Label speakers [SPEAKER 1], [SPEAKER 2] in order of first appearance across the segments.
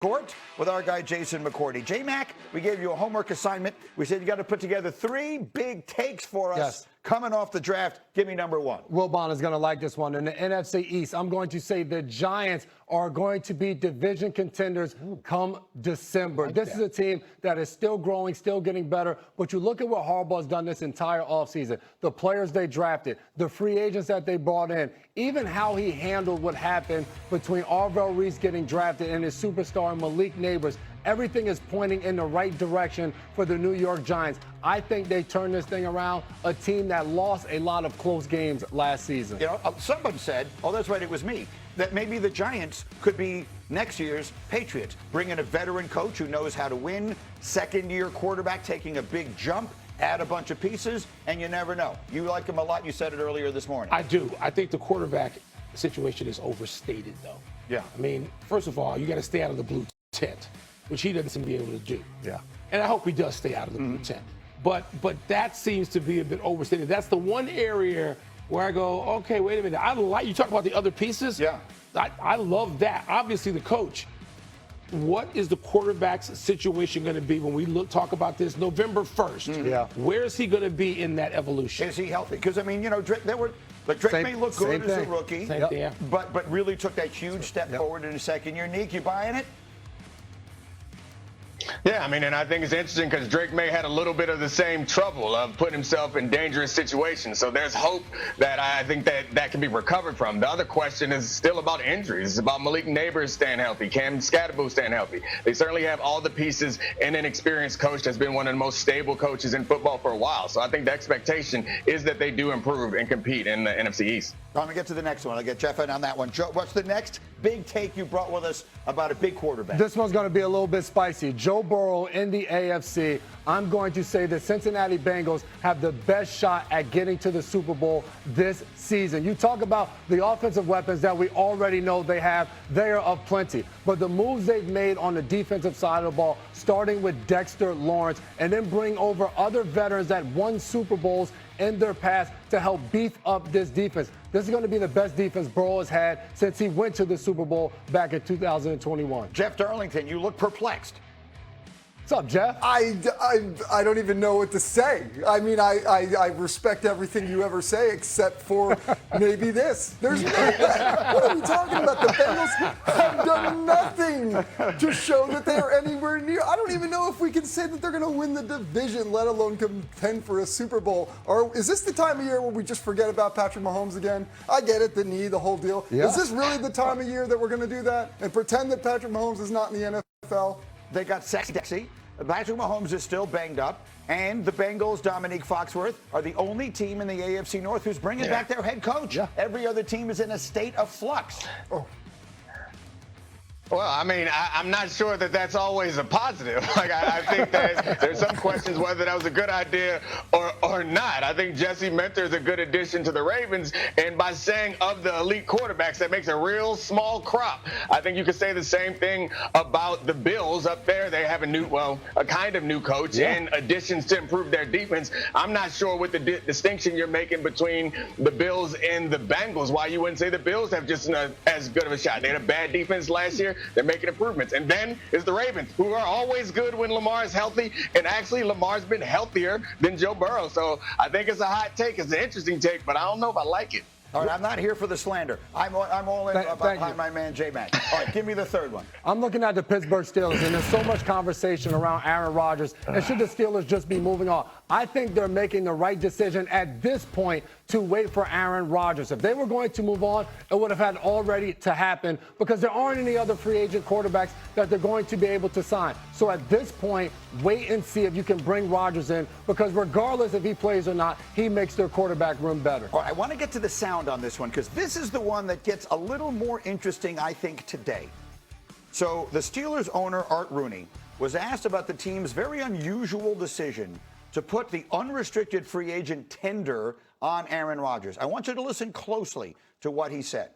[SPEAKER 1] Court with our guy Jason McCourty. J-Mac, we gave you a homework assignment. We said you got to put together 3 big takes for us coming off the draft. Give me number 1.
[SPEAKER 2] Wilbon is going to like this one. In the NFC East, I'm going to say the Giants are going to be division contenders come December. This is a team that is still growing, still getting better. But you look at what Harbaugh's done this entire offseason, the players they drafted, the free agents that they brought in, even how he handled what happened between Arvell Reese getting drafted and his superstar Malik Neighbors. Everything is pointing in the right direction for the New York Giants. I think they turned this thing around, a team that lost a lot of close games last season.
[SPEAKER 1] You know, someone said, oh, that's right, it was me, that maybe the Giants could be next year's Patriots. Bring in a veteran coach who knows how to win, second-year quarterback taking a big jump, add a bunch of pieces, and you never know. You like him a lot. You said it earlier this morning.
[SPEAKER 3] I do. I think the quarterback situation is overstated, though.
[SPEAKER 1] Yeah.
[SPEAKER 3] I mean, first of all, you got to stay out of the blue tent, which he doesn't seem to be able to do.
[SPEAKER 2] Yeah.
[SPEAKER 3] And I hope he does stay out of the blue tent. But that seems to be a bit overstated. That's the one area where I go, okay, wait a minute. I like you talk about the other pieces.
[SPEAKER 1] Yeah.
[SPEAKER 3] I love that. Obviously, the coach. What is the quarterback's situation going to be when we talk about this November 1st?
[SPEAKER 2] Yeah.
[SPEAKER 3] Where is he going to be in that evolution?
[SPEAKER 1] Is he healthy? Because, I mean, you know, Drake may look good as a rookie, but really took that huge step forward in his second year. Neek, you buying it?
[SPEAKER 4] Yeah, I mean, and I think it's interesting because Drake May had a little bit of the same trouble of putting himself in dangerous situations. So there's hope that I think that can be recovered from. The other question is still about injuries. It's about Malik Neighbors staying healthy, Cam Scatterbo staying healthy. They certainly have all the pieces and an experienced coach that's been one of the most stable coaches in football for a while. So I think the expectation is that they do improve and compete in the NFC East.
[SPEAKER 1] I'm going to get to the next one. I'll get Jeff in on that one. Joe, what's the next big take you brought with us about a big quarterback?
[SPEAKER 2] This one's going to be a little bit spicy. Joe Burrow in the AFC. I'm going to say the Cincinnati Bengals have the best shot at getting to the Super Bowl this season. You talk about the offensive weapons that we already know they have. They are of plenty. But the moves they've made on the defensive side of the ball, starting with Dexter Lawrence, and then bring over other veterans that won Super Bowls in their past to help beef up this defense. This is going to be the best defense Burrow has had since he went to the Super Bowl back in 2021.
[SPEAKER 1] Jeff Darlington, you look perplexed.
[SPEAKER 2] What's up, Jeff?
[SPEAKER 5] I don't even know what to say. I mean, I respect everything you ever say except for maybe this. There's nothing. What are we talking about? The Bengals have done nothing to show that they are anywhere near. I don't even know if we can say that they're going to win the division, let alone contend for a Super Bowl. Or is this the time of year where we just forget about Patrick Mahomes again? I get it, the knee, the whole deal. Yeah. Is this really the time of year that we're going to do that and pretend that Patrick Mahomes is not in the NFL?
[SPEAKER 1] They got sexy. Patrick Mahomes is still banged up, and the Bengals, Dominique Foxworth, are the only team in the AFC North who's bringing back their head coach. Yeah. Every other team is in a state of flux.
[SPEAKER 5] Oh.
[SPEAKER 4] Well, I mean, I'm not sure that that's always a positive. Like, I think that there's some questions whether that was a good idea or not. I think Jesse Minter is a good addition to the Ravens, and by saying of the elite quarterbacks, that makes a real small crop. I think you could say the same thing about the Bills up there. They have a kind of new coach and additions to improve their defense. I'm not sure what the distinction you're making between the Bills and the Bengals, why you wouldn't say the Bills have just as good of a shot. They had a bad defense last year. They're making improvements. And then is the Ravens, who are always good when Lamar is healthy. And actually, Lamar's been healthier than Joe Burrow. So I think it's a hot take. It's an interesting take, but I don't know if I like it.
[SPEAKER 1] All right, I'm not here for the slander. I'm all in behind my man, J-Mac. All right, give me the third one.
[SPEAKER 2] I'm looking at the Pittsburgh Steelers, and there's so much conversation around Aaron Rodgers. And should the Steelers just be moving on? I think they're making the right decision at this point to wait for Aaron Rodgers. If they were going to move on, it would have had already to happen because there aren't any other free agent quarterbacks that they're going to be able to sign. So at this point, wait and see if you can bring Rodgers in because regardless if he plays or not, he makes their quarterback room better.
[SPEAKER 1] All right, I want to get to the sound on this one because this is the one that gets a little more interesting, I think, today. So the Steelers owner, Art Rooney, was asked about the team's very unusual decision to put the unrestricted free agent tender on Aaron Rodgers. I want you to listen closely to what he said.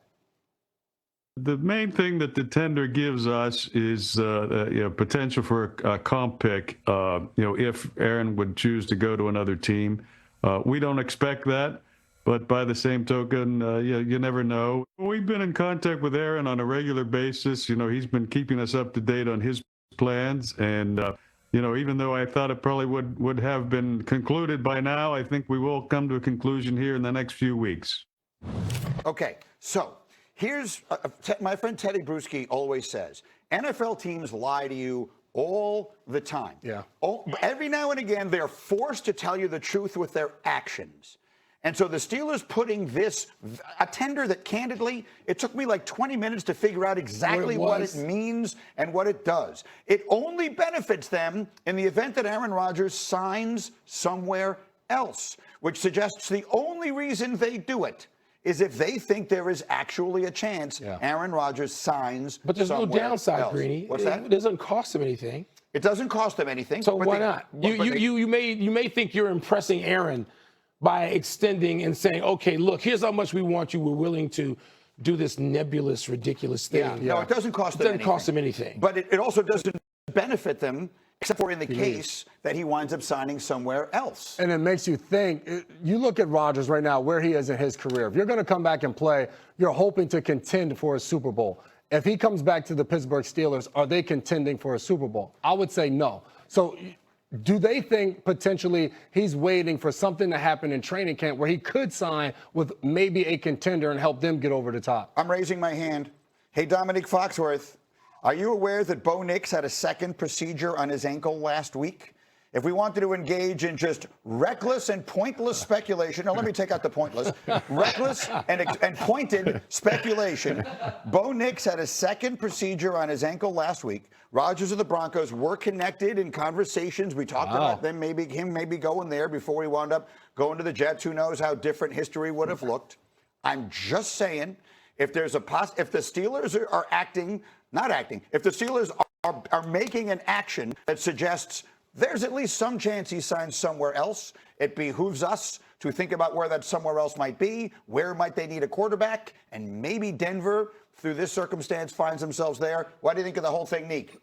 [SPEAKER 6] The main thing that the tender gives us is potential for a comp pick. If Aaron would choose to go to another team, we don't expect that. But by the same token, you never know. We've been in contact with Aaron on a regular basis. He's been keeping us up to date on his plans. And, even though I thought it probably would have been concluded by now, I think we will come to a conclusion here in the next few weeks.
[SPEAKER 1] Okay, so here's my friend Teddy Bruschi always says, NFL teams lie to you all the time.
[SPEAKER 2] Yeah.
[SPEAKER 1] Every now and again, they're forced to tell you the truth with their actions. And so the Steelers putting a tender that candidly, it took me like 20 minutes to figure out exactly what it means and what it does. It only benefits them in the event that Aaron Rodgers signs somewhere else, which suggests the only reason they do it is if they think there is actually a chance Aaron Rodgers signs.
[SPEAKER 3] But there's no downside,
[SPEAKER 1] else.
[SPEAKER 3] Greeny.
[SPEAKER 1] What's that?
[SPEAKER 3] It doesn't cost them anything.
[SPEAKER 1] It doesn't cost them anything.
[SPEAKER 3] So why not? You may think you're impressing Aaron by extending and saying, okay, look, here's how much we want you. We're willing to do this nebulous, ridiculous thing.
[SPEAKER 1] Yeah. No, it doesn't cost them anything.
[SPEAKER 3] It doesn't cost them anything.
[SPEAKER 1] But it also doesn't benefit them, except for in the case that he winds up signing somewhere else.
[SPEAKER 2] And it makes you think, you look at Rodgers right now, where he is in his career. If you're going to come back and play, you're hoping to contend for a Super Bowl. If he comes back to the Pittsburgh Steelers, are they contending for a Super Bowl? I would say no. So do they think potentially he's waiting for something to happen in training camp where he could sign with maybe a contender and help them get over the top?
[SPEAKER 1] I'm raising my hand. Hey, Dominic Foxworth, are you aware that Bo Nix had a second procedure on his ankle last week? If we wanted to engage in just reckless and pointless speculation, now let me take out the pointless, reckless and pointed speculation, Bo Nix had a second procedure on his ankle last week. Rodgers of the Broncos were connected in conversations. We talked about them, him maybe going there before he wound up going to the Jets. Who knows how different history would have looked. I'm just saying, if the Steelers are if the Steelers are making an action that suggests there's at least some chance he signs somewhere else, it behooves us to think about where that somewhere else might be, where might they need a quarterback, and maybe Denver, through this circumstance, finds themselves there. What do you think of the whole thing, Neek?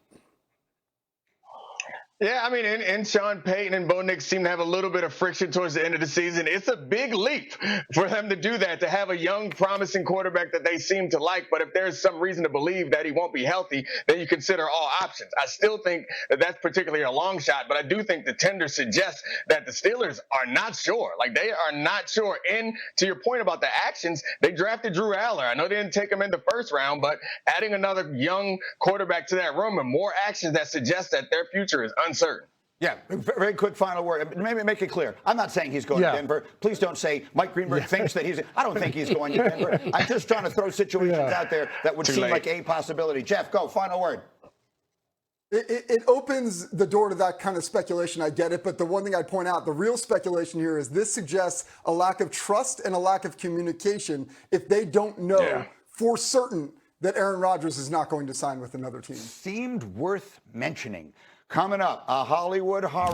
[SPEAKER 4] Yeah, I mean, and Sean Payton and Bo Nix seem to have a little bit of friction towards the end of the season. It's a big leap for them to do that, to have a young, promising quarterback that they seem to like. But if there's some reason to believe that he won't be healthy, then you consider all options. I still think that that's particularly a long shot, but I do think the tender suggests that the Steelers are not sure. Like, they are not sure. And to your point about the actions, they drafted Drew Aller. I know they didn't take him in the first round, but adding another young quarterback to that room and more actions that suggest that their future is uncertain.
[SPEAKER 1] Yeah, very quick final word. Maybe make it clear. I'm not saying he's going to Denver. Please don't say Mike Greenberg thinks that I don't think he's going to Denver. I'm just trying to throw situations out there that would seem like a possibility. Jeff, go. Final word.
[SPEAKER 5] It opens the door to that kind of speculation. I get it. But the one thing I'd point out, the real speculation here is this suggests a lack of trust and a lack of communication if they don't know for certain that Aaron Rodgers is not going to sign with another team.
[SPEAKER 1] Seemed worth mentioning. Coming up, a Hollywood horror